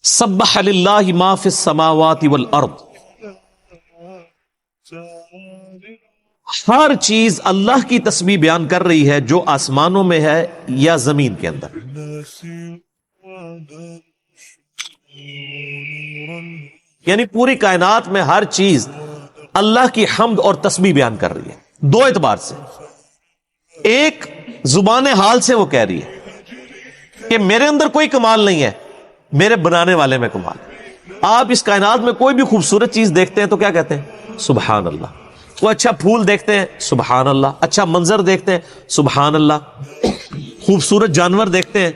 سبح للہ ما فی السماوات والارض، ہر چیز اللہ کی تسبیح بیان کر رہی ہے جو آسمانوں میں ہے یا زمین کے اندر. یعنی پوری کائنات میں ہر چیز اللہ کی حمد اور تسبیح بیان کر رہی ہے. دو اعتبار سے، ایک زبان حال سے وہ کہہ رہی ہے کہ میرے اندر کوئی کمال نہیں ہے، میرے بنانے والے میں کمال ہے. آپ اس کائنات میں کوئی بھی خوبصورت چیز دیکھتے ہیں تو کیا کہتے ہیں؟ سبحان اللہ. وہ اچھا پھول دیکھتے ہیں، سبحان اللہ. اچھا منظر دیکھتے ہیں، سبحان اللہ. خوبصورت جانور دیکھتے ہیں،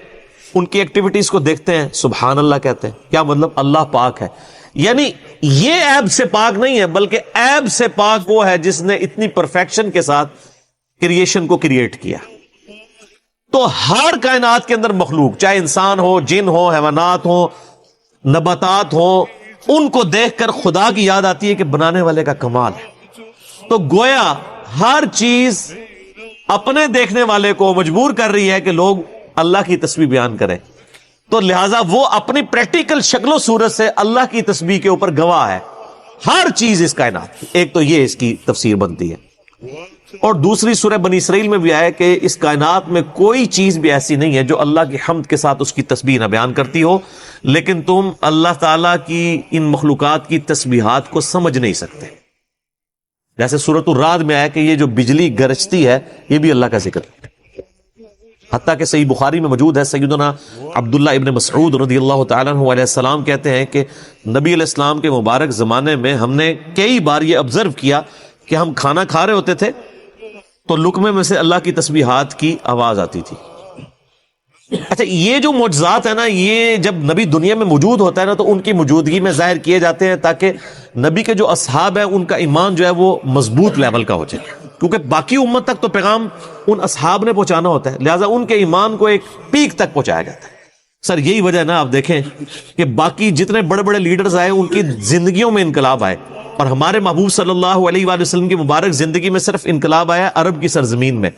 ان کی ایکٹیویٹیز کو دیکھتے ہیں، سبحان اللہ کہتے ہیں. کیا مطلب؟ اللہ پاک ہے. یعنی یہ عیب سے پاک نہیں ہے، بلکہ عیب سے پاک وہ ہے جس نے اتنی پرفیکشن کے ساتھ کریشن کو کریٹ کیا. تو ہر کائنات کے اندر مخلوق، چاہے انسان ہو، جن ہو، حیوانات ہو، نباتات ہو، ان کو دیکھ کر خدا کی یاد آتی ہے کہ بنانے والے کا کمال ہے. تو گویا ہر چیز اپنے دیکھنے والے کو مجبور کر رہی ہے کہ لوگ اللہ کی تسبیح بیان کریں. تو لہٰذا وہ اپنی پریکٹیکل شکل و صورت سے اللہ کی تسبیح کے اوپر گواہ ہے. ہر چیز اس کائنات. ایک تو یہ اس کی تفسیر بنتی ہے. اور دوسری سورہ بنی اسرائیل میں بھی آیا کہ اس کائنات میں کوئی چیز بھی ایسی نہیں ہے جو اللہ کی حمد کے ساتھ اس کی تسبیح نہ بیان کرتی ہو، لیکن تم اللہ تعالیٰ کی ان مخلوقات کی تسبیحات کو سمجھ نہیں سکتے. جیسے سورۃ الرعد میں آیا کہ یہ جو بجلی گرجتی ہے یہ بھی اللہ کا ذکر ہے. حتیٰ کہ صحیح بخاری میں موجود ہے، سیدنا عبداللہ ابن مسعود رضی اللہ تعالیٰ عنہ علیہ السلام کہتے ہیں کہ نبی علیہ السلام کے مبارک زمانے میں ہم نے کئی بار یہ آبزرو کیا کہ ہم کھانا کھا رہے ہوتے تھے تو لقمے میں سے اللہ کی تسبیحات کی آواز آتی تھی. اچھا، یہ جو معجزات ہیں نا، یہ جب نبی دنیا میں موجود ہوتا ہے نا تو ان کی موجودگی میں ظاہر کیے جاتے ہیں تاکہ نبی کے جو اصحاب ہیں ان کا ایمان جو ہے وہ مضبوط لیول کا ہو جائے، کیونکہ باقی امت تک تو پیغام ان اصحاب نے پہنچانا ہوتا ہے، لہٰذا ان کے ایمان کو ایک پیک تک پہنچایا جاتا ہے. سر یہی وجہ ہے نا، آپ دیکھیں کہ باقی جتنے بڑے بڑے لیڈرز آئے ان کی زندگیوں میں انقلاب آئے، اور ہمارے محبوب صلی اللہ علیہ وآلہ وسلم کی مبارک زندگی میں صرف انقلاب آیا عرب کی سرزمین میں.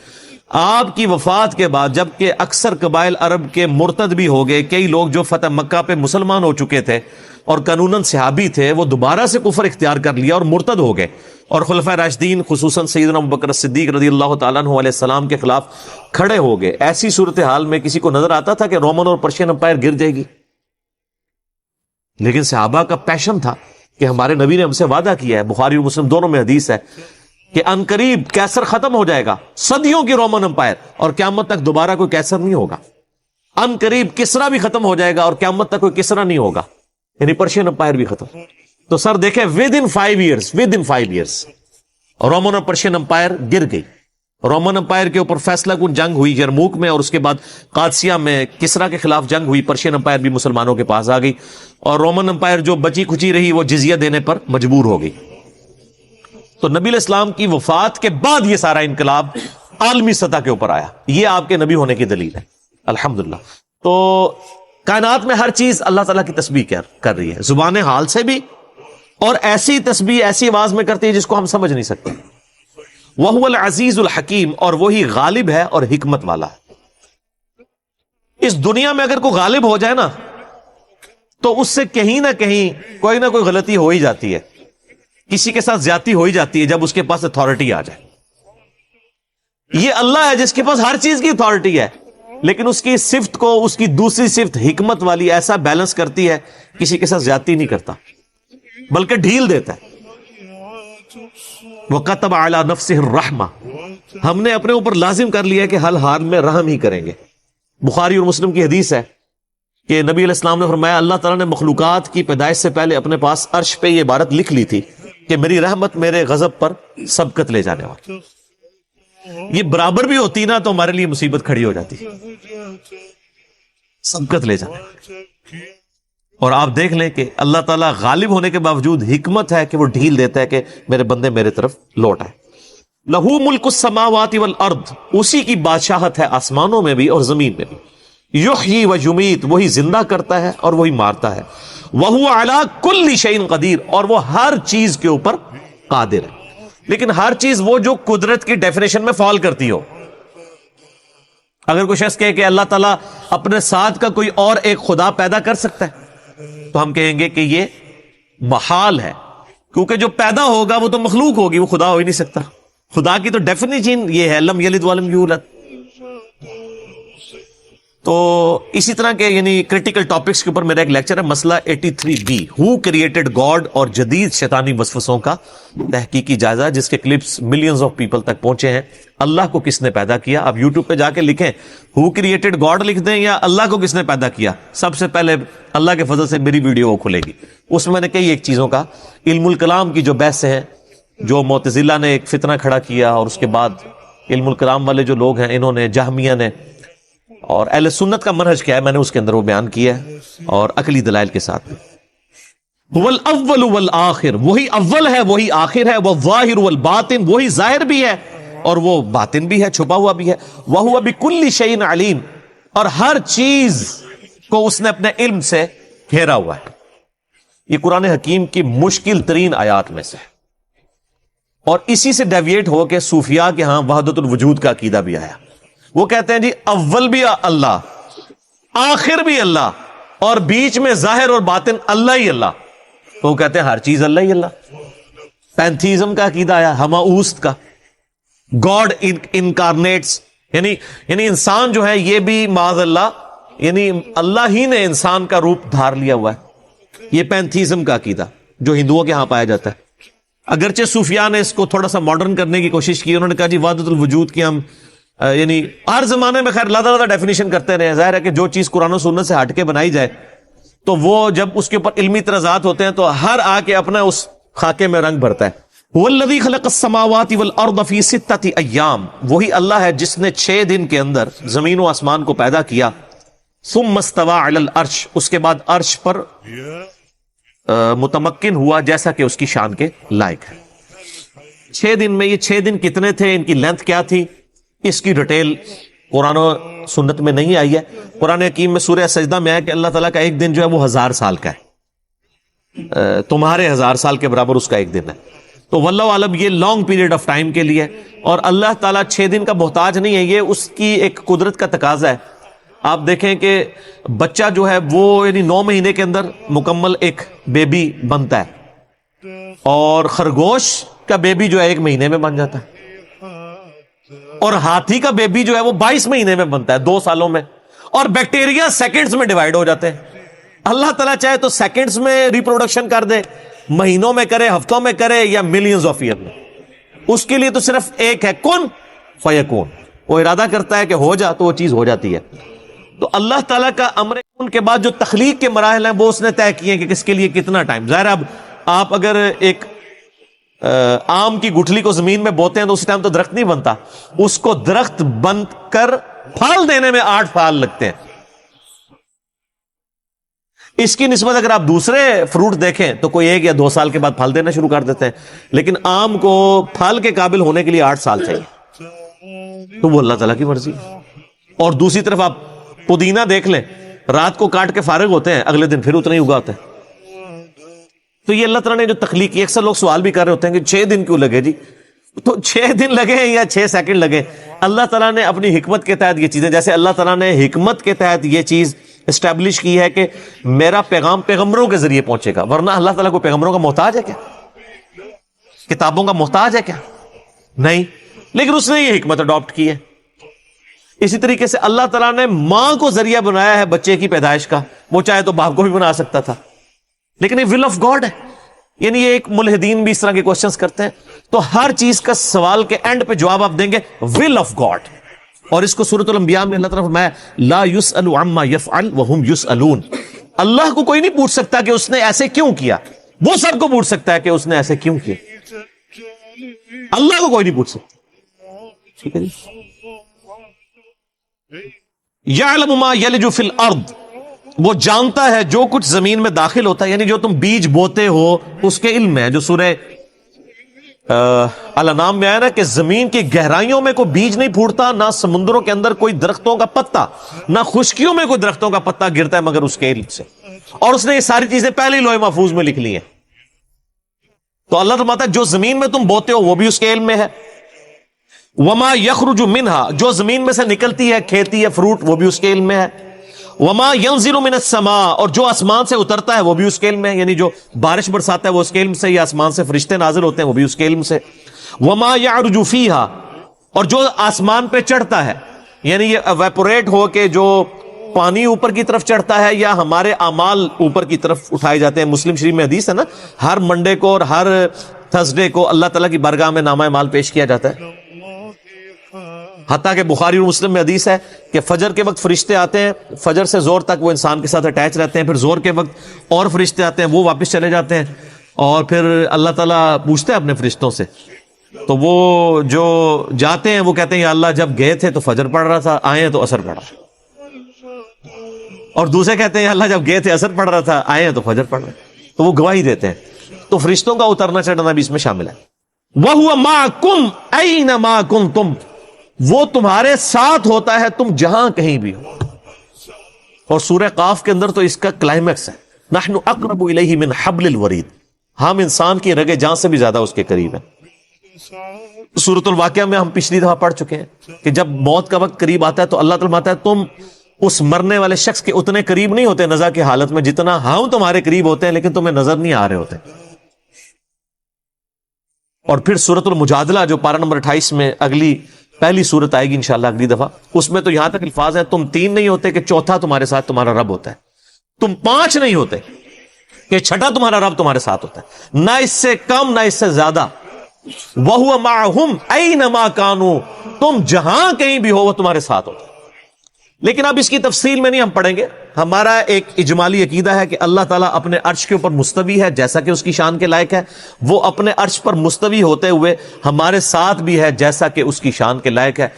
آپ کی وفات کے بعد جبکہ اکثر قبائل عرب کے مرتد بھی ہو گئے، کئی لوگ جو فتح مکہ پہ مسلمان ہو چکے تھے اور قانوناً صحابی تھے وہ دوبارہ سے کفر اختیار کر لیا اور مرتد ہو گئے، اور خلفائے راشدین خصوصاً سیدنا ابوبکر صدیق رضی اللہ تعالیٰ عنہ علیہ السلام کے خلاف کھڑے ہو گئے. ایسی صورتحال میں کسی کو نظر آتا تھا کہ رومن اور پرشین امپائر گر جائے گی؟ لیکن صحابہ کا پیشن تھا کہ ہمارے نبی نے ہم سے وعدہ کیا ہے، بخاری اور مسلم دونوں میں حدیث ہے کہ عنقریب کیسر ختم ہو جائے گا، صدیوں کی رومن امپائر، اور قیامت تک دوبارہ کوئی کیسر نہیں ہوگا. عنقریب کسرا بھی ختم ہو جائے گا اور قیامت تک کوئی کسرا نہیں ہوگا، یعنی پرشین امپائر بھی ختم. تو سر دیکھیں ود ان 5 ایئرز رومن اور پرشین امپائر گر گئی. رومن امپائر کے اوپر فیصلہ کن جنگ ہوئی یرموک میں، اور اس کے بعد قادسیہ میں کسرا کے خلاف جنگ ہوئی. پرشین امپائر بھی مسلمانوں کے پاس آ گئی، اور رومن امپائر جو بچی کھچی رہی وہ جزیہ دینے پر مجبور ہو گئی. تو نبی علیہ السلام کی وفات کے بعد یہ سارا انقلاب عالمی سطح کے اوپر آیا. یہ آپ کے نبی ہونے کی دلیل ہے الحمدللہ. تو کائنات میں ہر چیز اللہ تعالیٰ کی تسبیح کر رہی ہے، زبان حال سے بھی، اور ایسی تسبیح ایسی آواز میں کرتی ہے جس کو ہم سمجھ نہیں سکتے. وَهُوَ الْعَزِيزُ الْحَكِيمُ، اور وہی غالب ہے اور حکمت والا ہے. اس دنیا میں اگر کوئی غالب ہو جائے نا تو اس سے کہیں نہ کہیں کوئی نہ کوئی غلطی ہو ہی جاتی ہے، کسی کے ساتھ زیادتی ہو ہی جاتی ہے جب اس کے پاس اتھارٹی آ جائے. یہ اللہ ہے جس کے پاس ہر چیز کی اتھارٹی ہے، لیکن اس کی صفت کو، اس کی دوسری صفت حکمت والی ایسا بیلنس کرتی ہے، کسی کے ساتھ زیادتی نہیں کرتا بلکہ ڈھیل دیتا ہے. وَكَتَبَ عَلَى نَفْسِهِ الرَّحْمَةِ، ہم نے اپنے اوپر لازم کر لیا کہ ہر حال میں رحم ہی کریں گے. بخاری اور مسلم کی حدیث ہے کہ نبی علیہ السلام نے فرمایا اللہ تعالیٰ نے مخلوقات کی پیدائش سے پہلے اپنے پاس عرش پہ یہ عبارت لکھ لی تھی کہ میری رحمت میرے غضب پر سبقت لے جانے والی. یہ برابر بھی ہوتی نا تو ہمارے لیے مصیبت کھڑی ہو جاتی، سبقت لے جانے. اور آپ دیکھ لیں کہ اللہ تعالیٰ غالب ہونے کے باوجود حکمت ہے کہ وہ ڈھیل دیتا ہے کہ میرے بندے میرے طرف لوٹ آئے. لہو ملک السماوات والارض، اسی کی بادشاہت ہے آسمانوں میں بھی اور زمین میں بھی. یحیی و یمیت، وہی زندہ کرتا ہے اور وہی مارتا ہے. وہو علی کل شیء قدیر، اور وہ ہر چیز کے اوپر قادر ہے. لیکن ہر چیز وہ جو قدرت کی ڈیفینیشن میں فال کرتی ہو. اگر کوئی شخص کہے کہ اللہ تعالیٰ اپنے ساتھ کا کوئی اور ایک خدا پیدا کر سکتا ہے تو ہم کہیں گے کہ یہ محال ہے، کیونکہ جو پیدا ہوگا وہ تو مخلوق ہوگی، وہ خدا ہو ہی نہیں سکتا. خدا کی تو ڈیفینیشن یہ ہے لم یلد ولم یولد. تو اسی طرح کے یعنی کرٹیکل ٹاپکس کے اوپر میرا ایک لیکچر ہے، مسئلہ 83B، ہو کریٹڈ گاڈ اور جدید شیطانی وسوسوں کا تحقیقی جائزہ، جس کے کلپس ملینز آف پیپل تک پہنچے ہیں. اللہ کو کس نے پیدا کیا؟ آپ یوٹیوب پہ جا کے لکھیں ہو کریٹڈ گاڈ لکھ دیں یا اللہ کو کس نے پیدا کیا، سب سے پہلے اللہ کے فضل سے میری ویڈیو وہ کھلے گی. اس میں نے کئی ایک چیزوں کا، علم الکلام کی جو بحث ہیں، جو معتزلہ نے ایک فتنہ کھڑا کیا، اور اس کے بعد علم الکلام والے جو لوگ ہیں انہوں نے، جہمیہ نے، اور اہل سنت کا منہج کیا ہے، میں نے اس کے اندر وہ بیان کیا ہے، اور عقلی دلائل کے ساتھ. هو الاول والآخر، وہی اول ہے وہی آخر ہے، والظاہر والباطن، وہی ظاہر بھی ہے اور وہ باطن بھی ہے، چھپا ہوا بھی ہے. وہو بکل شیء علیم، اور ہر چیز کو اس نے اپنے علم سے گھیرا ہوا ہے. یہ قرآن حکیم کی مشکل ترین آیات میں سے ہے، اور اسی سے ڈیویٹ ہو کے صوفیاء کے ہاں وحدت الوجود کا عقیدہ بھی آیا. وہ کہتے ہیں جی اول بھی اللہ، آخر بھی اللہ، اور بیچ میں ظاہر اور باطن اللہ ہی اللہ. تو وہ کہتے ہیں ہر چیز اللہ ہی اللہ. پینتھیزم کا عقیدہ آیا، ہماؤست کا، گاڈ انکارنیٹس، یعنی انسان جو ہے یہ بھی معاذ اللہ، یعنی اللہ ہی نے انسان کا روپ دھار لیا ہوا ہے. یہ پینتھیزم کا عقیدہ جو ہندوؤں کے ہاں پایا جاتا ہے. اگرچہ صوفیاء نے اس کو تھوڑا سا ماڈرن کرنے کی کوشش کی، انہوں نے کہا جی وحدت الوجود کی ہم یعنی ہر زمانے میں خیر اللہ تعالیٰ ڈیفینیشن کرتے رہے. ظاہر ہے کہ جو چیز قرآن و سنت سے ہٹ کے بنائی جائے تو وہ جب اس کے اوپر علمی اعتراضات ہوتے ہیں تو ہر آ کے اپنا اس خاکے میں رنگ بھرتا ہے. وَالَّذِي خَلَقَ السَّمَاوَاتِ وَالْأَرْضَ فِي سِتَّةِ أَيَّامٍ، وہی اللہ ہے جس نے 6 دن کے اندر زمین و آسمان کو پیدا کیا. ثُمَّ اسْتَوَىٰ عَلَى الْعَرْشِ، اس کے بعد عرش پر متمکن ہوا جیسا کہ اس کی شان کے لائق ہے. 6 دن میں، یہ 6 دن کتنے تھے، ان کی لینتھ کیا تھی، اس کی ڈیٹیل قرآن و سنت میں نہیں آئی ہے. قرآن حکیم میں سورہ سجدہ میں ہے کہ اللہ تعالیٰ کا ایک دن جو ہے وہ 1000 سال کا ہے، تمہارے 1000 سال کے برابر اس کا ایک دن ہے. تو واللہ عالم یہ لانگ پیریڈ آف ٹائم کے لیے، اور اللہ تعالیٰ 6 دن کا محتاج نہیں ہے، یہ اس کی ایک قدرت کا تقاضا ہے. آپ دیکھیں کہ بچہ جو ہے وہ یعنی 9 مہینے کے اندر مکمل ایک بیبی بنتا ہے، اور خرگوش کا بیبی جو ہے 1 مہینے میں بن جاتا ہے، اور ہاتھی کا بیبی جو ہے وہ 22 مہینے میں بنتا ہے، 2 سالوں میں، اور بیکٹیریا سیکنڈز میں ڈیوائیڈ ہو جاتے ہیں. اللہ تعالیٰ چاہے تو سیکنڈز میں ریپروڈکشن کر دے، مہینوں میں کرے، ہفتوں میں کرے، یا ملینز آف ایئر میں. اس کے لیے تو صرف ایک ہے، کن فیکون. وہ ارادہ کرتا ہے کہ ہو جا تو وہ چیز ہو جاتی ہے. تو اللہ تعالیٰ کا امر کن کے بعد جو تخلیق کے مراحل ہیں وہ اس نے طے کیے کہ کس کے لیے کتنا ٹائم. ظاہر اب آپ اگر ایک آم کی گٹھلی کو زمین میں بوتے ہیں تو اسی ٹائم تو درخت نہیں بنتا، اس کو درخت بن کر پھل دینے میں 8 سال لگتے ہیں. اس کی نسبت اگر آپ دوسرے فروٹ دیکھیں تو کوئی 1 یا 2 سال کے بعد پھل دینا شروع کر دیتے ہیں، لیکن آم کو پھل کے قابل ہونے کے لیے 8 سال چاہیے. تو وہ اللہ تعالیٰ کی مرضی ہے. اور دوسری طرف آپ پودینہ دیکھ لیں، رات کو کاٹ کے فارغ ہوتے ہیں، اگلے دن پھر اتنا ہی اگا ہوتا ہے. تو یہ اللہ تعالیٰ نے جو تخلیق کی، اکثر لوگ سوال بھی کر رہے ہوتے ہیں کہ 6 دن کیوں لگے جی؟ تو 6 دن لگے یا 6 سیکنڈ لگے، اللہ تعالیٰ نے اپنی حکمت کے تحت یہ چیزیں، جیسے اللہ تعالیٰ نے حکمت کے تحت یہ چیز اسٹیبلش کی ہے کہ میرا پیغام پیغمبروں کے ذریعے پہنچے گا. ورنہ اللہ تعالیٰ کو پیغمبروں کا محتاج ہے کیا؟ کتابوں کا محتاج ہے کیا؟ نہیں. لیکن اس نے یہ حکمت اڈاپٹ کی ہے. اسی طریقے سے اللہ تعالیٰ نے ماں کو ذریعہ بنایا ہے بچے کی پیدائش کا، وہ چاہے تو باپ کو بھی بنا سکتا تھا، لیکن یہ ول آف گاڈ ہے. یعنی یہ ایک ملحدین بھی اس طرح کے کوشچنز کرتے ہیں، تو ہر چیز کا سوال کے اینڈ پہ جواب آپ دیں گے ول آف گاڈ. اور اس کو سورۃ الانبیاء میں اللہ تعالیٰ نے فرمایا لا يسأل عما يفعل وهم يسألون. اللہ کو کوئی نہیں پوچھ سکتا کہ اس نے ایسے کیوں کیا، وہ سب کو پوچھ سکتا ہے کہ اس نے ایسے کیوں کیا. اللہ کو کوئی نہیں پوچھ سکتا. ٹھیک ہے جی. یعلم ما یلج فی الارض، وہ جانتا ہے جو کچھ زمین میں داخل ہوتا ہے، یعنی جو تم بیج بوتے ہو اس کے علم میں ہے. جو سورہ الانعام میں آیا نا کہ زمین کی گہرائیوں میں کوئی بیج نہیں پھوٹتا، نہ سمندروں کے اندر کوئی درختوں کا پتا، نہ خشکیوں میں کوئی درختوں کا پتا گرتا ہے مگر اس کے علم سے. اور اس نے یہ ساری چیزیں پہلے ہی لوح محفوظ میں لکھ لی ہیں. تو اللہ فرماتا ہے جو زمین میں تم بوتے ہو وہ بھی اس کے علم میں ہے. وما یخرج منہا، جو زمین میں سے نکلتی ہے، کھیتی ہے، فروٹ، وہ بھی اس کے علم میں ہے. وما ينزل من السماء، اور جو آسمان سے اترتا ہے وہ بھی اس کے علم میں، یعنی جو بارش برساتا ہے وہ اس کے علم سے، یا آسمان سے فرشتے نازل ہوتے ہیں وہ بھی اس کے علم سے. وما يعرج فيها، اور جو آسمان پہ چڑھتا ہے، یعنی یہ ایویپوریٹ ہو کے جو پانی اوپر کی طرف چڑھتا ہے یا ہمارے اعمال اوپر کی طرف اٹھائے جاتے ہیں. مسلم شریف میں حدیث ہے نا، ہر منڈے کو اور ہر تھرسڈے کو اللہ تعالیٰ کی بارگاہ میں نامہ اعمال پیش کیا جاتا ہے. حتیٰ کہ بخاری اور مسلم میں حدیث ہے کہ فجر کے وقت فرشتے آتے ہیں، فجر سے زور تک وہ انسان کے ساتھ اٹیچ رہتے ہیں، پھر زور کے وقت اور فرشتے آتے ہیں، وہ واپس چلے جاتے ہیں، اور پھر اللہ تعالیٰ پوچھتے ہیں اپنے فرشتوں سے، تو وہ جو جاتے ہیں وہ کہتے ہیں یا اللہ جب گئے تھے تو فجر پڑھ رہا تھا، آئے ہیں تو عصر پڑھا، اور دوسرے کہتے ہیں یا اللہ جب گئے تھے عصر پڑھ رہا تھا، آئے ہیں تو فجر پڑھ رہا، تو وہ گواہی دیتے ہیں. تو فرشتوں کا اترنا چڑھنا بھی اس میں شامل ہے. وَهُوَ مَعَكُمْ أَيْنَمَا كُنْتُمْ، وہ تمہارے ساتھ ہوتا ہے تم جہاں کہیں بھی ہو. اور سورہ قاف کے اندر تو اس کا کلائمیکس ہے، نحن اقرب الیہ من حبل الورید، ہم انسان کی رگے جان سے بھی زیادہ اس کے قریب ہیں. سورۃ الواقعہ میں ہم پچھلی دفعہ پڑھ چکے ہیں کہ جب موت کا وقت قریب آتا ہے تو اللہ تعالیٰ فرماتا ہے تم اس مرنے والے شخص کے اتنے قریب نہیں ہوتے نزا کی حالت میں جتنا ہم تمہارے قریب ہوتے ہیں، لیکن تمہیں نظر نہیں آ رہے ہوتے. اور پھر سورۃ المجادلہ جو پارہ نمبر 28 میں اگلی پہلی سورت آئے گی انشاءاللہ اگلی دفعہ، اس میں تو یہاں تک الفاظ ہیں تم 3 نہیں ہوتے کہ چوتھا تمہارے ساتھ تمہارا رب ہوتا ہے، تم 5 نہیں ہوتے کہ چھٹا تمہارا رب تمہارے ساتھ ہوتا ہے، نہ اس سے کم نہ اس سے زیادہ. وَهُوَ مَعَهُمْ أَيْنَمَا كَانُوا، تم جہاں کہیں بھی ہو وہ تمہارے ساتھ ہوتا ہے. لیکن اب اس کی تفصیل میں نہیں ہم پڑھیں گے. ہمارا ایک اجمالی عقیدہ ہے کہ اللہ تعالیٰ اپنے عرش کے اوپر مستوی ہے جیسا کہ اس کی شان کے لائق ہے، وہ اپنے عرش پر مستوی ہوتے ہوئے ہمارے ساتھ بھی ہے جیسا کہ اس کی شان کے لائق ہے.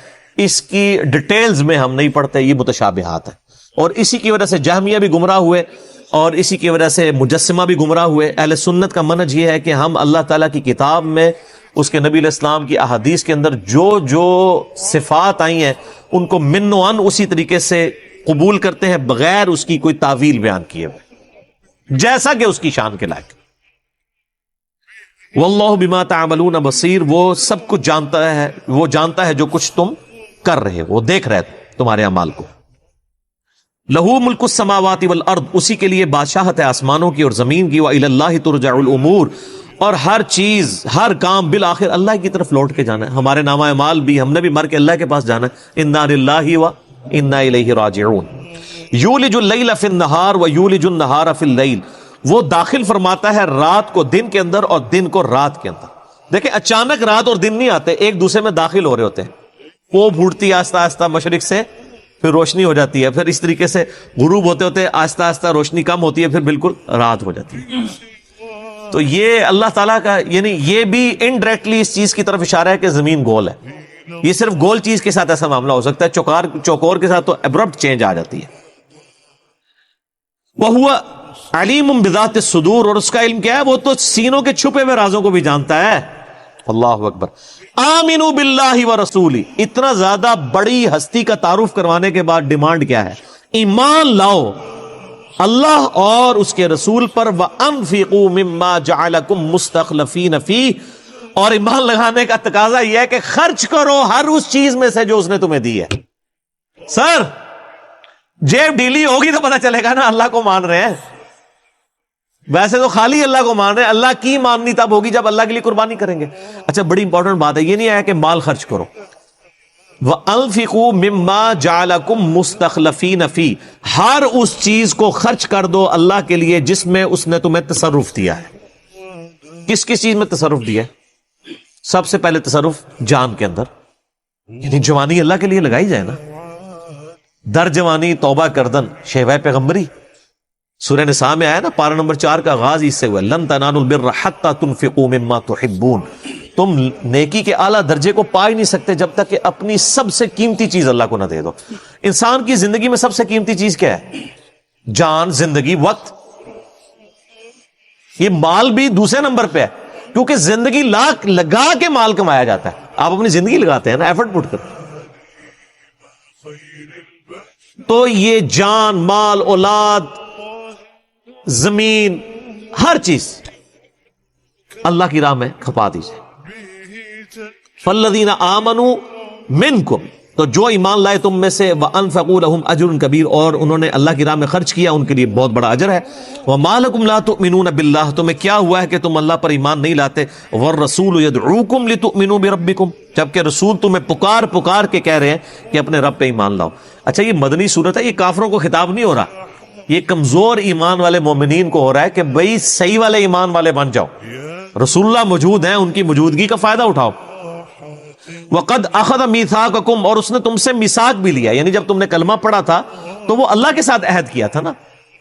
اس کی ڈیٹیلز میں ہم نہیں پڑھتے، یہ متشابہات ہیں، اور اسی کی وجہ سے جہمیہ بھی گمراہ ہوئے اور اسی کی وجہ سے مجسمہ بھی گمراہ ہوئے. اہل سنت کا منہج یہ ہے کہ ہم اللہ تعالیٰ کی کتاب میں اس کے نبی علیہ السلام کی احادیث کے اندر جو جو صفات آئی ہیں ان کو من و عن اسی طریقے سے قبول کرتے ہیں بغیر اس کی کوئی تعویل بیان کیے ہوئے، جیسا کہ اس کی شان کے لائق. واللہ بما تعملون بصیر، وہ سب کچھ جانتا ہے، وہ جانتا ہے جو کچھ تم کر رہے ہو، وہ دیکھ رہے تمہارے اعمال کو. لہو ملک السماوات والارض، اسی کے لیے بادشاہت ہے آسمانوں کی اور زمین کی. وإلی اللہ ترجع الامور، اور ہر چیز ہر کام بالآخر اللہ کی طرف لوٹ کے جانا ہے. ہمارے نامہ اعمال بھی ہم نے بھی مر کے اللہ کے پاس جانا ہے. انا للہ و انا الیہ راجعون. یولج اللیل فی النہار و یولج النہار فی اللیل، وہ داخل فرماتا ہے رات کو دن کے اندر اور دن کو رات کے اندر. دیکھیں اچانک رات اور دن نہیں آتے، ایک دوسرے میں داخل ہو رہے ہوتے ہیں. وہ پھوٹتی آہستہ آہستہ مشرق سے، پھر روشنی ہو جاتی ہے، پھر اس طریقے سے غروب ہوتے ہوتے آہستہ آہستہ روشنی کم ہوتی ہے، پھر بالکل رات ہو جاتی ہے. تو یہ اللہ تعالیٰ کا، یعنی یہ بھی انڈائریکٹلی اس چیز کی طرف اشارہ ہے کہ زمین گول ہے. یہ صرف گول چیز کے ساتھ ایسا معاملہ ہو سکتا ہے، چوکور کے ساتھ تو ابرپٹ چینج آ جاتی ہے. وَهُوَ عَلِيمٌ بِذَاتِ الصُّدُورِ، اور اس کا علم کیا ہے؟ وہ تو سینوں کے چھپے ہوئے رازوں کو بھی جانتا ہے. اللہ اکبر. آمنوا باللہ ورسولہ، اتنا زیادہ بڑی ہستی کا تعارف کروانے کے بعد ڈیمانڈ کیا ہے؟ ایمان لاؤ اللہ اور اس کے رسول پر. وَأَنفِقُوا مِمَّا جَعَلَكُمْ مُسْتَخْلَفِينَ فِيهِ، اور ایمان لگانے کا تقاضا یہ ہے کہ خرچ کرو ہر اس چیز میں سے جو اس نے تمہیں دی ہے. سر جیب ڈھیلی ہوگی تو پتہ چلے گا نا اللہ کو مان رہے ہیں. ویسے تو خالی اللہ کو مان رہے ہیں، اللہ کی ماننی تب ہوگی جب اللہ کے لیے قربانی کریں گے. اچھا بڑی امپورٹنٹ بات ہے، یہ نہیں آیا کہ مال خرچ کرو. وَأَنفِقُوا مِمَّا جَعَلَكُمْ مُسْتَخْلَفِينَ فِيهِ، ہر اس چیز کو خرچ کر دو اللہ کے لیے جس میں اس نے تمہیں تصرف دیا ہے. کس کس چیز میں تصرف دیا ہے؟ سب سے پہلے تصرف جان کے اندر، یعنی جوانی اللہ کے لیے لگائی جائے نا. در جوانی توبہ کردن شیوہ پیغمبری، سورہ نساء میں آیا نا، پارہ نمبر 4 کا آغاز اس سے ہوا، لن تنالوا البر حتى تنفقوا مما تحبون. تم نیکی کے اعلیٰ درجے کو پا ہی نہیں سکتے جب تک کہ اپنی سب سے قیمتی چیز اللہ کو نہ دے دو. انسان کی زندگی میں سب سے قیمتی چیز کیا ہے؟ جان، زندگی، وقت. یہ مال بھی دوسرے نمبر پہ ہے کیونکہ زندگی لاکھ لگا کے مال کمایا جاتا ہے. آپ اپنی زندگی لگاتے ہیں نا، ایفرٹ پٹ کر. تو یہ جان، مال، اولاد، زمین، ہر چیز اللہ کی راہ میں کھپا دیجیے. فالذین آمنوا منکم، تو جو ایمان لائے تم میں سے وَأَنفَقُوا لَهُمْ أَجْرٌ كَبِيرٌ، اور انہوں نے اللہ کی راہ میں خرچ کیا، ان کے لیے بہت بڑا اجر ہے۔ وَمَا لَكُمْ لَا تُؤْمِنُونَ بِاللَّهِ، تمہیں کیا ہوا ہے کہ تم اللہ پر ایمان نہیں لاتے، وَالرَّسُولُ يَدْعُوكُمْ لِتُؤْمِنُوا بِرَبِّكُمْ، جبکہ رسول تمہیں پکار کے کہہ رہے ہیں کہ اپنے رب پہ ایمان لاؤ۔ اچھا یہ مدنی صورت ہے، یہ کافروں کو خطاب نہیں ہو رہا، یہ کمزور ایمان والے مومنین کو ہو رہا ہے کہ بھئی صحیح والے ایمان والے بن جاؤ، رسول اللہ موجود ہیں، ان کی موجودگی کا فائدہ اٹھاؤ۔ وَقَدْ أَخَذَ مِيثَاقَكُمْ، اور اس نے تم سے میثاق بھی لیا، یعنی جب تم نے کلمہ پڑھا تھا تو وہ اللہ کے ساتھ عہد کیا تھا نا۔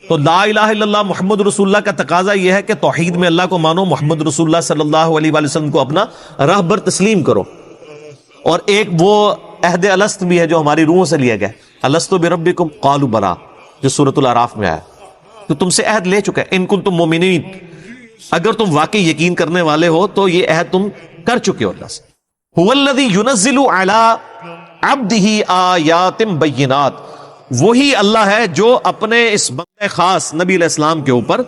تو لا الہ الا اللہ محمد رسول اللہ کا تقاضا یہ ہے کہ توحید میں اللہ کو مانو، محمد رسول اللہ صلی اللہ علیہ وآلہ وسلم کو اپنا راہبر تسلیم کرو۔ اور ایک وہ عہد الست بھی ہے جو ہماری روحوں سے لیا گیا، الست بربکم قالوا بلی، جو سورۃ الاعراف میں آیا، تو تم سے عہد لے چکا ہے۔ ان کنتم مومنین، اگر تم واقعی یقین کرنے والے ہو تو یہ عہد تم کر چکے ہو اللہ سے۔ هو الذی ينزل علی عبدہ آیات بینات، وہی اللہ ہے جو اپنے اس بندے خاص نبی علیہ السلام کے اوپر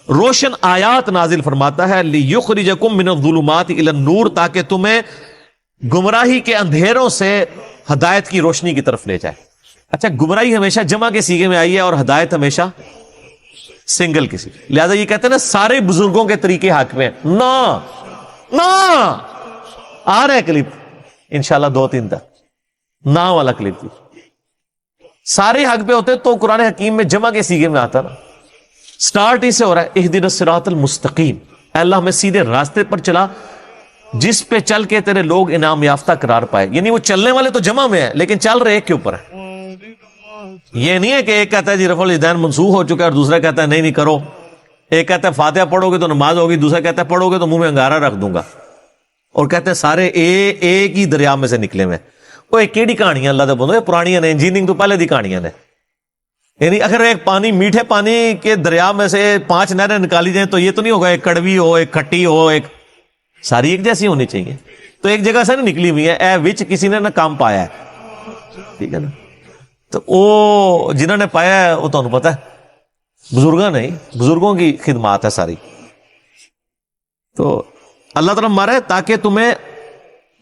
روشن آیات نازل فرماتا ہے، لیخرجکم من الظلمات الی النور، تاکہ تمہیں گمراہی کے اندھیروں سے ہدایت کی روشنی کی طرف لے جائے۔ اچھا گمراہی ہمیشہ جمع کے سیغے میں آئی ہے اور ہدایت ہمیشہ سنگل کے سیغے، لہذا یہ کہتے ہیں نا سارے بزرگوں کے طریقے حق میں نا آ رہے کلپ انشاءاللہ 2-3 تک نا والا کلپ بھی سارے حق پہ ہوتے تو قرآن حکیم میں جمع کے سیغے میں آتا نا۔ سٹارٹ ہی سے ہو رہا ہے اہدنا الصراط المستقیم، اے اللہ ہمیں سیدھے راستے پر چلا جس پہ چل کے تیرے لوگ انعام یافتہ قرار پائے۔ یعنی وہ چلنے والے تو جمع میں ہیں لیکن چل رہے ایک کے اوپر ہے۔ یہ نہیں ہے کہ ایک کہتا ہے جی رفع الیدین منسوخ ہو چکا ہے اور دوسرا کہتا ہے نہیں کرو، ایک کہتا ہے فاتحہ پڑھو گے تو نماز ہوگی، دوسرا کہتا ہے پڑھو گے تو منہ میں انگارہ رکھ دوں گا، اور کہتے ہیں سارے ایک ہی دریا میں سے نکلے ہوئے۔ وہ ایک کیڑی کہانیاں اللہ دے بندو پرانیاں نے، انجینئرنگ تو پہلے دی کہانیاں نے۔ یعنی اگر ایک پانی میٹھے پانی کے دریا میں سے 5 نہریں نکالی جائیں تو یہ تو نہیں ہوگا ایک کڑوی ہو ایک کھٹی ہو ایک، ساری ایک جیسی ہونی چاہیے۔ تو ایک جگہ سے نکلی ہوئی ہے اے وچ کسی نے نہ کام پایا ہے، ٹھیک ہے نا۔ تو وہ جنہوں نے پایا ہے وہ تمہیں پتہ ہے، بزرگوں نہیں، بزرگوں کی خدمات ہے ساری۔ تو اللہ تعالیٰ مارے تاکہ تمہیں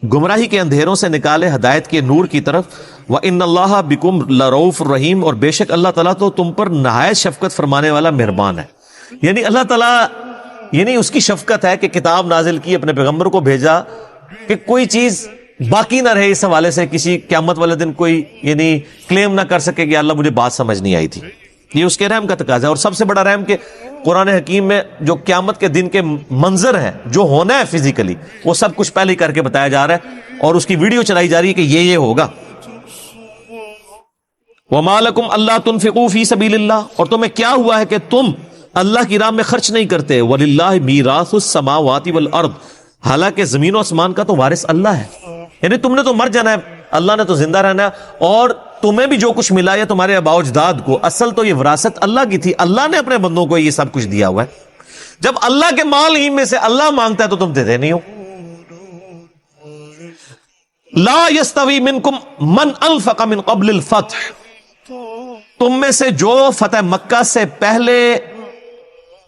گمراہی کے اندھیروں سے نکالے ہدایت کے نور کی طرف۔ وَإِنَّ اللَّهَ بِكُمْ لَرَؤُوفٌ رَحِيمٌ، اور بے شک اللہ تعالیٰ تو تم پر نہایت شفقت فرمانے والا مہربان ہے۔ یعنی اللہ تعالیٰ یعنی اس کی شفقت ہے کہ کتاب نازل کی، اپنے پیغمبر کو بھیجا کہ کوئی چیز باقی نہ رہے اس حوالے سے کسی قیامت والے دن کوئی یعنی کلیم نہ کر سکے کہ اللہ مجھے بات سمجھ نہیں آئی تھی۔ یہ اس کے رحم کا تقاضا ہے، اور سب سے بڑا رحم کہ قرآن حکیم میں جو قیامت کے دن کے منظر ہیں جو ہونا ہے فزیکلی وہ سب کچھ پہلے ہی کر کے بتایا جا رہا ہے اور اس کی ویڈیو چلائی جا رہی ہے کہ یہ ہوگا۔ وَمَا لَكُمْ أَلَّا تُنْفِقُوا فِي سَبِيلِ اللَّهِ، اور تمہیں کیا ہوا ہے کہ تم اللہ کی راہ میں خرچ نہیں کرتے۔ وَلِلَّهِ مِيرَاثُ السَّمَاوَاتِ وَالْأَرْضِ، حالانکہ زمین و آسمان کا تو وارث اللہ ہے۔ یعنی تم نے تو مر جانا ہے، اللہ نے تو زندہ رہنا ہے، اور تمہیں بھی جو کچھ ملا ہے تمہارے آباء و اجداد کو، اصل تو یہ وراثت اللہ کی تھی، اللہ نے اپنے بندوں کو یہ سب کچھ دیا ہوا ہے۔ جب اللہ کے مال ہی میں سے اللہ مانگتا ہے تو تم دیتے نہیں ہو۔ لا يستوی منکم من انفق من قبل الفتح، تم میں سے جو فتح مکہ سے پہلے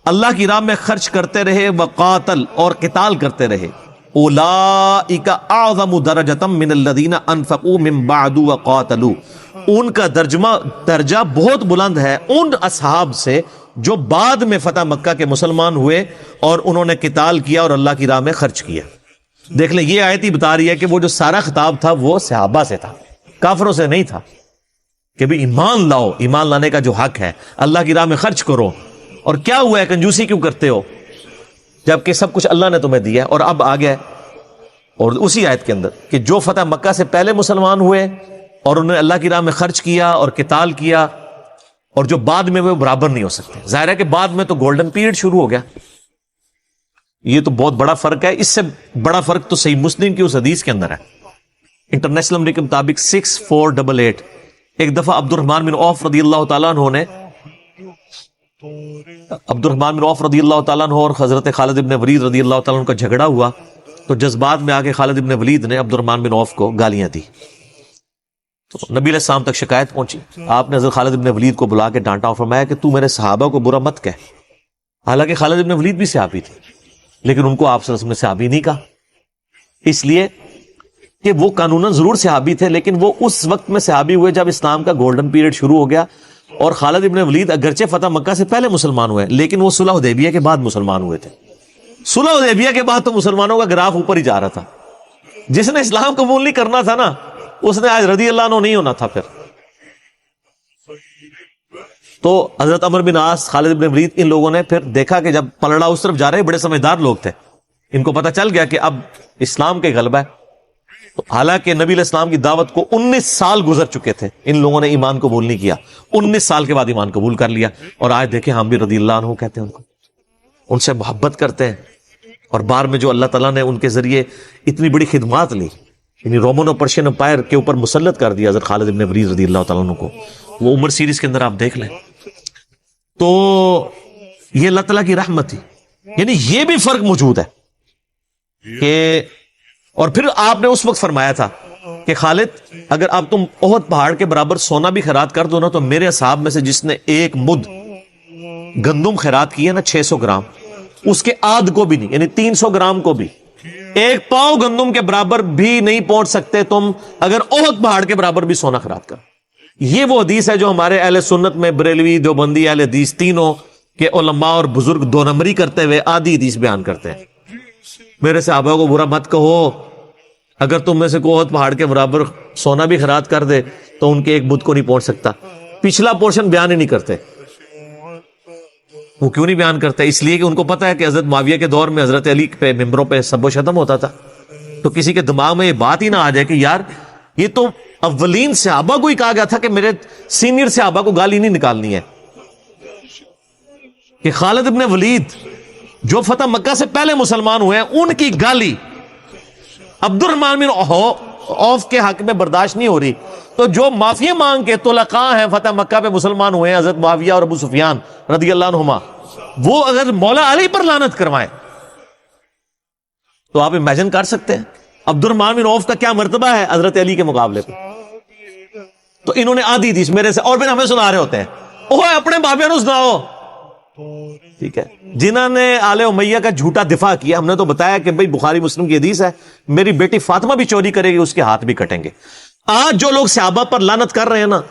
اللہ کی راہ میں خرچ کرتے رہے، وقاتل اور قتال کرتے رہے، اولئک اعظم درجۃ من الذین انفقوا من بعد وقاتلوا، ان کا درجہ بہت بلند ہے ان اصحاب سے جو بعد میں فتح مکہ کے مسلمان ہوئے اور انہوں نے قتال کیا اور اللہ کی راہ میں خرچ کیا۔ دیکھ لیں یہ آیت ہی بتا رہی ہے کہ وہ جو سارا خطاب تھا وہ صحابہ سے تھا، کافروں سے نہیں تھا کہ بھی ایمان لاؤ، ایمان لانے کا جو حق ہے اللہ کی راہ میں خرچ کرو۔ اور کیا ہوا ہے کنجوسی کیوں کرتے ہو جبکہ سب کچھ اللہ نے تمہیں دیا ہے؟ اور اب آ گیا اور اسی آیت کے اندر کہ جو فتح مکہ سے پہلے مسلمان ہوئے اور انہوں نے اللہ کی راہ میں خرچ کیا اور قتال کیا، اور جو بعد میں وہ برابر نہیں ہو سکتے۔ ظاہر ہے کہ بعد میں تو گولڈن پیریڈ شروع ہو گیا، یہ تو بہت بڑا فرق ہے۔ اس سے بڑا فرق تو صحیح مسلم کی اس حدیث کے اندر ہے، انٹرنیشنل نمبر کے مطابق 6488۔ ایک دفعہ عبد الرحمن بن عوف رضی اللہ تعالیٰ عنہ نے اور حضرت خالد ابن ولید رضی اللہ تعالیٰ عنہ کا جھگڑا ہوا، تو جذبات میں آگے خالد ابن ولید نے عبد الرحمن بن عوف کو گالیاں دی، تو نبی علیہ السلام تک شکایت پہنچی۔ آپ نے حضرت خالد ابن ولید کو بلا کے ڈانٹا اور فرمایا کہ تو میرے صحابہ کو برا مت کہہ۔ حالانکہ خالد ابن ولید بھی صحابی تھے لیکن ان کو آپ صلی اللہ علیہ وسلم نے صحابی نہیں کہا، اس لیے کہ وہ قانوناً ضرور صحابی تھے، لیکن وہ اس وقت میں صحابی ہوئے جب اسلام کا گولڈن پیریڈ شروع ہو گیا، اور خالد ابن ولید اگرچہ فتح مکہ سے پہلے مسلمان ہوئے لیکن وہ صلح حدیبیہ کے بعد مسلمان ہوئے تھے۔ صلح حدیبیہ کے بعد تو مسلمانوں کا گراف اوپر ہی جا رہا تھا۔ جس نے اسلام قبول نہیں کرنا تھا نا، اس نے آج رضی اللہ عنہ نہیں ہونا تھا۔ پھر تو حضرت عمر بن عاص، خالد بن ولید، ان لوگوں نے پھر دیکھا کہ جب پلڑا اس طرف جا رہے، بڑے سمجھدار لوگ تھے، ان کو پتہ چل گیا کہ اب اسلام کے غلبہ ہے۔ تو حالانکہ نبی علیہ السلام کی دعوت کو 19 سال گزر چکے تھے، ان لوگوں نے ایمان قبول نہیں کیا، 19 سال کے بعد ایمان قبول کر لیا، اور آج دیکھیں ہم بھی رضی اللہ عنہ کہتے ہیں ان کو، ان سے محبت کرتے ہیں۔ اور بعد میں جو اللہ تعالیٰ نے ان کے ذریعے اتنی بڑی خدمات لی، یعنی رومن اور پرشین امپائر کے اوپر مسلط کر دیا حضرت خالد بن ولید رضی اللہ تعالیٰ عنہ کو، وہ عمر سیریز کے اندر آپ دیکھ لیں۔ تو یہ اللہ تعالیٰ کی رحمت تھی، یعنی یہ بھی فرق موجود ہے کہ، اور پھر آپ نے اس وقت فرمایا تھا کہ خالد اگر اب تم احد پہاڑ کے برابر سونا بھی خیرات کر دو نا، تو میرے اصحاب میں سے جس نے ایک مد گندم خیرات کی ہے نا 600 گرام، اس کے آدھ کو بھی نہیں، یعنی 300 گرام کو بھی، ایک پاؤ گندم کے برابر بھی نہیں پہنچ سکتے تم اگر احد پہاڑ کے برابر بھی سونا خیرات کر۔ یہ وہ حدیث ہے جو ہمارے اہل سنت میں بریلوی، دیوبندی، اہل حدیث تینوں کے علماء اور بزرگ دو نمبری کرتے ہوئے آدھی حدیث بیان کرتے ہیں۔ میرے صحابہ کو برا مت کہو، اگر تم میں سے کوئی احد پہاڑ کے برابر سونا بھی خیرات کر دے تو ان کے ایک بدھ کو نہیں پہنچ سکتا۔ پچھلا پورشن بیان ہی نہیں کرتے۔ وہ کیوں نہیں بیان کرتے؟ اس لیے کہ ان کو پتا ہے کہ حضرت معاویہ کے دور میں حضرت علی پہ ممبروں پہ سب و شتم ہوتا تھا، تو کسی کے دماغ میں یہ بات ہی نہ آ جائے کہ یار یہ تو اولین صحابہ کو ہی کہا گیا تھا کہ میرے سینئر صحابہ کو گالی نہیں نکالنی ہے، کہ خالد ابن ولید جو فتح مکہ سے پہلے مسلمان ہوئے ہیں ان کی گالی عبد الرحمن بن عوف کے حق میں برداشت نہیں ہو رہی، تو جو معافی مانگ کے طلقاء ہیں فتح مکہ پہ مسلمان ہوئے ہیں، حضرت معاویہ اور ابو سفیان رضی اللہ عنہما، وہ اگر مولا علی پر لعنت کروائیں تو آپ امیجن کر سکتے ہیں عبد الرحمن بن عوف کا کیا مرتبہ ہے حضرت علی کے مقابلے پہ۔ تو انہوں نے آدھی حدیث میرے سے، اور پھر ہمیں سنا رہے ہوتے ہیں، اوہ اپنے بابیاں نو سناؤ، ٹھیک ہے، جنہوں نے آل امیہ کا جھوٹا دفاع کیا۔ ہم نے تو بتایا کہ بھئی بخاری مسلم کی حدیث ہے، میری بیٹی فاطمہ بھی چوری کرے گی اس کے ہاتھ بھی کٹیں گے۔ آج جو لوگ صحابہ پر لعنت کر رہے ہیں نا،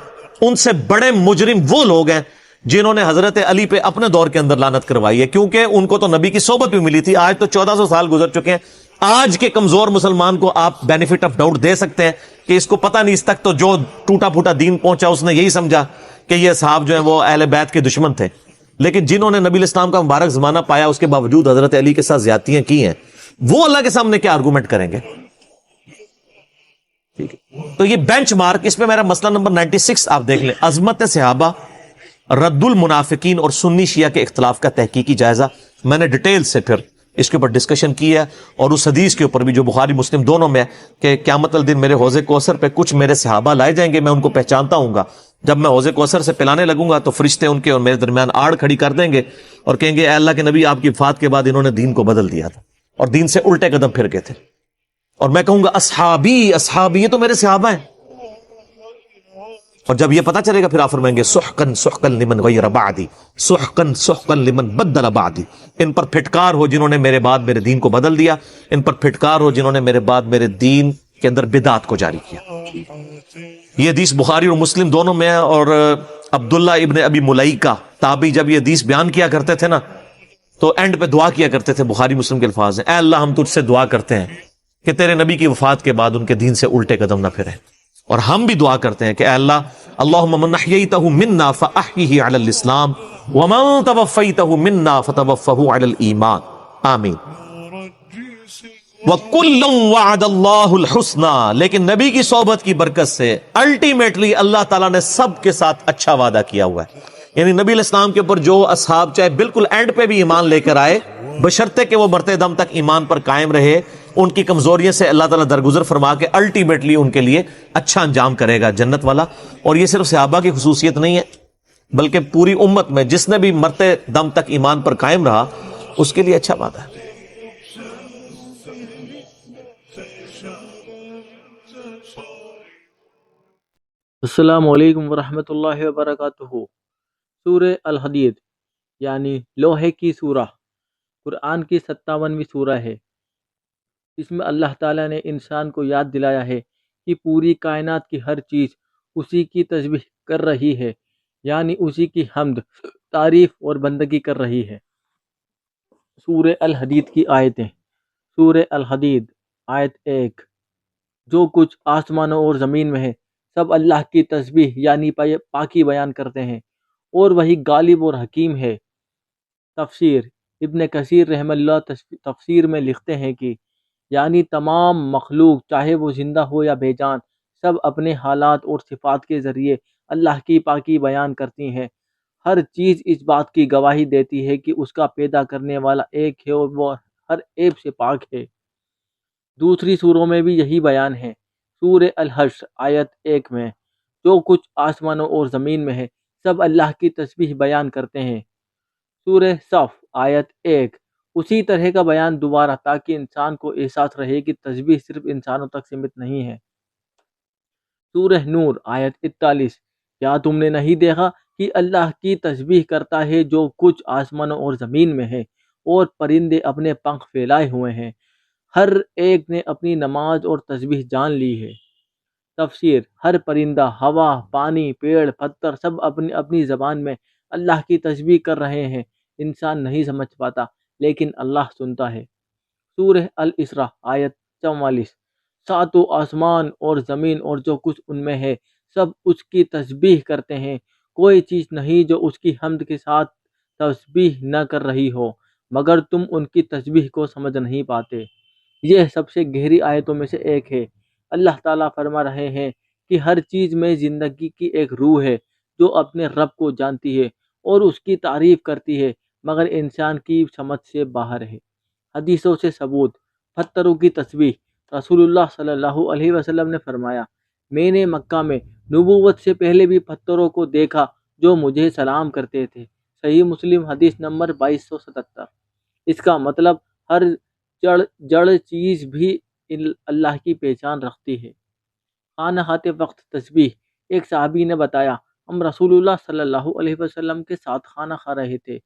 ان سے بڑے مجرم وہ لوگ ہیں جنہوں نے حضرت علی پہ اپنے دور کے اندر لعنت کروائی ہے، کیونکہ ان کو تو نبی کی صحبت بھی ملی تھی۔ آج تو 1400 سال گزر چکے ہیں، آج کے کمزور مسلمان کو آپ بینیفٹ آف ڈاؤٹ دے سکتے ہیں کہ اس کو پتہ نہیں، اس تک تو جو ٹوٹا پھوٹا دین پہنچا اس نے یہی سمجھا کہ یہ صحاب جو ہیں وہ اہل بیت کے دشمن تھے، لیکن جنہوں نے نبی علیہ السلام کا مبارک زمانہ پایا اس کے باوجود حضرت علی کے ساتھ زیادتیاں کی ہیں، وہ اللہ کے سامنے کیا آرگومنٹ کریں گے؟ ٹھیک ہے، تو یہ بینچ مارک، اس پہ میرا مسئلہ نمبر 96 آپ دیکھ لیں، عظمت صحابہ، رد المنافقین اور سنی شیعہ کے اختلاف کا تحقیقی جائزہ۔ میں نے ڈیٹیل سے پھر اس کے اوپر ڈسکشن کی ہے، اور اس حدیث کے اوپر بھی جو بخاری مسلم دونوں میں ہے کہ قیامت الدن میرے حوض کوثر پہ کچھ میرے صحابہ لائے جائیں گے، میں ان کو پہچانتا ہوں گا، جب میں حوض کوثر سے پلانے لگوں گا تو فرشتے ان کے اور میرے درمیان آڑ کھڑی کر دیں گے اور کہیں گے اے اللہ کے نبی، آپ کی وفات کے بعد انہوں نے دین کو بدل دیا تھا اور دین سے الٹے قدم پھر گئے تھے، اور میں کہوں گا اصحابی اصحابی، یہ تو میرے صحابہ ہیں۔ اور جب یہ پتہ چلے گا پھر آپ فرمائیں گے سحقن سحقن لمن غیر بعدی، سحقن سحقن لمن بدل بعدی، ان پر پھٹکار ہو جنہوں نے میرے بعد میرے دین کو بدل دیا، ان پر پھٹکار ہو جنہوں نے میرے بعد میرے دین کے اندر بدعت کو جاری کیا۔ یہ حدیث بخاری اور مسلم دونوں میں ہے، اور عبداللہ ابن ابی ملیکہ تابعی جب یہ حدیث بیان کیا کرتے تھے نا تو اینڈ پہ دعا کیا کرتے تھے، بخاری مسلم کے الفاظ ہیں، اے اللہ ہم تجھ سے دعا کرتے ہیں کہ تیرے نبی کی وفات کے بعد ان کے دین سے الٹے قدم نہ پھریں، اور ہم بھی دعا کرتے ہیں کہ اے اللہ اللہم من احییتہ منا فاحیہ علی الاسلام ومن توفیتہ منا فتوفہ علی الایمان، آمین۔ وَكُلًّا وَعَدَ اللَّهُ الْحُسْنَى، لیکن نبی کی صحبت کی برکت سے الٹیمیٹلی اللہ تعالیٰ نے سب کے ساتھ اچھا وعدہ کیا ہوا ہے، یعنی نبی علیہ السلام کے اوپر جو اصحاب چاہے بالکل اینڈ پہ بھی ایمان لے کر آئے، بشرطے کہ وہ مرتے دم تک ایمان پر قائم رہے، ان کی کمزوریوں سے اللہ تعالیٰ درگزر فرما کے الٹیمیٹلی ان کے لیے اچھا انجام کرے گا، جنت والا۔ اور یہ صرف صحابہ کی خصوصیت نہیں ہے، بلکہ پوری امت میں جس نے بھی مرتے دم تک ایمان پر قائم رہا اس کے لیے اچھا وعدہ ہے۔ السلام علیکم ورحمۃ اللہ وبرکاتہ۔ سورہ الحدید یعنی لوہے کی سورہ قرآن کی 57ویں سورہ ہے۔ اس میں اللہ تعالیٰ نے انسان کو یاد دلایا ہے کہ پوری کائنات کی ہر چیز اسی کی تسبیح کر رہی ہے، یعنی اسی کی حمد، تعریف اور بندگی کر رہی ہے۔ سورہ الحدید کی آیتیں۔ سورہ الحدید آیت 1۔ جو کچھ آسمانوں اور زمین میں ہے سب اللہ کی تسبیح یعنی پاکی بیان کرتے ہیں، اور وہی غالب اور حکیم ہے۔ تفسیر۔ ابن کثیر رحمہ اللہ تفسیر میں لکھتے ہیں کہ یعنی تمام مخلوق چاہے وہ زندہ ہو یا بے جان، سب اپنے حالات اور صفات کے ذریعے اللہ کی پاکی بیان کرتی ہیں۔ ہر چیز اس بات کی گواہی دیتی ہے کہ اس کا پیدا کرنے والا ایک ہے اور وہ ہر عیب سے پاک ہے۔ دوسری سوروں میں بھی یہی بیان ہے۔ سورہ الحشر آیت 1 میں جو کچھ آسمانوں اور زمین میں ہے سب اللہ کی تسبیح بیان کرتے ہیں۔ سورہ صف آیت 1 اسی طرح کا بیان دوبارہ، تاکہ انسان کو احساس رہے کہ تسبیح صرف انسانوں تک سمت نہیں ہے۔ سورہ نور آیت 41 کیا تم نے نہیں دیکھا کہ اللہ کی تسبیح کرتا ہے جو کچھ آسمانوں اور زمین میں ہے، اور پرندے اپنے پنکھ پھیلائے ہوئے ہیں، ہر ایک نے اپنی نماز اور تسبیح جان لی ہے۔ تفسیر۔ ہر پرندہ، ہوا، پانی، پیڑ، پتھر سب اپنی اپنی زبان میں اللہ کی تسبیح کر رہے ہیں، انسان نہیں سمجھ پاتا لیکن اللہ سنتا ہے۔ سورہ الاسراء آیت 44 ساتوں آسمان اور زمین اور جو کچھ ان میں ہے سب اس کی تسبیح کرتے ہیں، کوئی چیز نہیں جو اس کی حمد کے ساتھ تسبیح نہ کر رہی ہو، مگر تم ان کی تسبیح کو سمجھ نہیں پاتے۔ یہ سب سے گہری آیتوں میں سے ایک ہے۔ اللہ تعالیٰ فرما رہے ہیں کہ ہر چیز میں زندگی کی ایک روح ہے جو اپنے رب کو جانتی ہے اور اس کی تعریف کرتی ہے، مگر انسان کی سمجھ سے باہر ہے۔ حدیثوں سے ثبوت۔ پتھروں کی تسبیح۔ رسول اللہ صلی اللہ علیہ وسلم نے فرمایا، میں نے مکہ میں نبوت سے پہلے بھی پتھروں کو دیکھا جو مجھے سلام کرتے تھے۔ صحیح مسلم حدیث نمبر 2277۔ اس کا مطلب ہر جڑ چیز بھی اللہ کی پہچان رکھتی ہے۔ کھانا کھاتے وقت تسبیح۔ ایک صحابی نے بتایا، ہم رسول اللہ صلی اللہ علیہ وسلم کے ساتھ کھانا کھا رہے تھے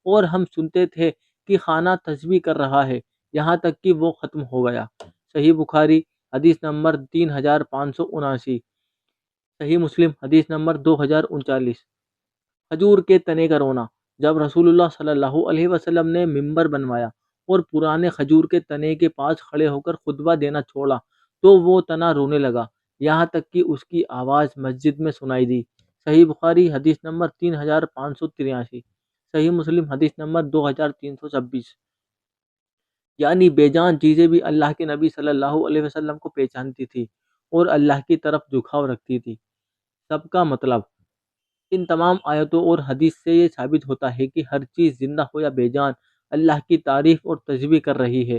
اور ہم سنتے تھے کہ کھانا تسبیح کر رہا ہے یہاں تک کہ وہ ختم ہو گیا۔ صحیح بخاری حدیث نمبر 3579۔ صحیح مسلم حدیث نمبر 2039۔ کھجور کے تنے کا رونا۔ جب رسول اللہ صلی اللہ علیہ وسلم نے ممبر بنوایا اور پرانے کھجور کے تنے کے پاس کھڑے ہو کر خطبہ دینا چھوڑا تو وہ تنا رونے لگا، یہاں تک کہ اس کی آواز مسجد میں سنائی دی۔ صحیح بخاری حدیث نمبر 3583۔ صحیح مسلم حدیث نمبر 2326۔ یعنی بے جان چیزیں بھی اللہ کے نبی صلی اللہ علیہ وسلم کو پہچانتی تھی اور اللہ کی طرف جھکاؤ رکھتی تھی۔ سب کا مطلب۔ ان تمام آیتوں اور حدیث سے یہ ثابت ہوتا ہے کہ ہر چیز زندہ ہو یا بے جان اللہ کی تعریف اور تسبیح کر رہی ہے۔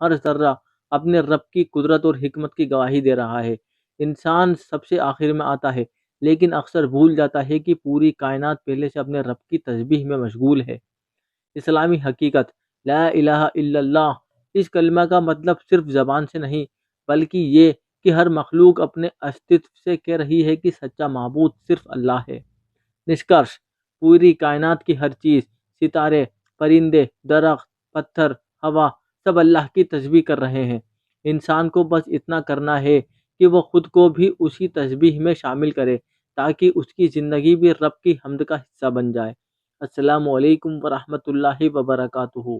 ہر ذرہ اپنے رب کی قدرت اور حکمت کی گواہی دے رہا ہے۔ انسان سب سے آخر میں آتا ہے لیکن اکثر بھول جاتا ہے کہ پوری کائنات پہلے سے اپنے رب کی تسبیح میں مشغول ہے۔ اسلامی حقیقت۔ لا الہ الا اللہ، اس کلمہ کا مطلب صرف زبان سے نہیں بلکہ یہ کہ ہر مخلوق اپنے استتو سے کہہ رہی ہے کہ سچا معبود صرف اللہ ہے۔ نشکرش۔ پوری کائنات کی ہر چیز، ستارے، پرندے، درخت، پتھر، ہوا، سب اللہ کی تسبیح کر رہے ہیں۔ انسان کو بس اتنا کرنا ہے کہ وہ خود کو بھی اسی تسبیح میں شامل کرے تاکہ اس کی زندگی بھی رب کی حمد کا حصہ بن جائے۔ السلام علیکم ورحمۃ اللہ وبرکاتہ۔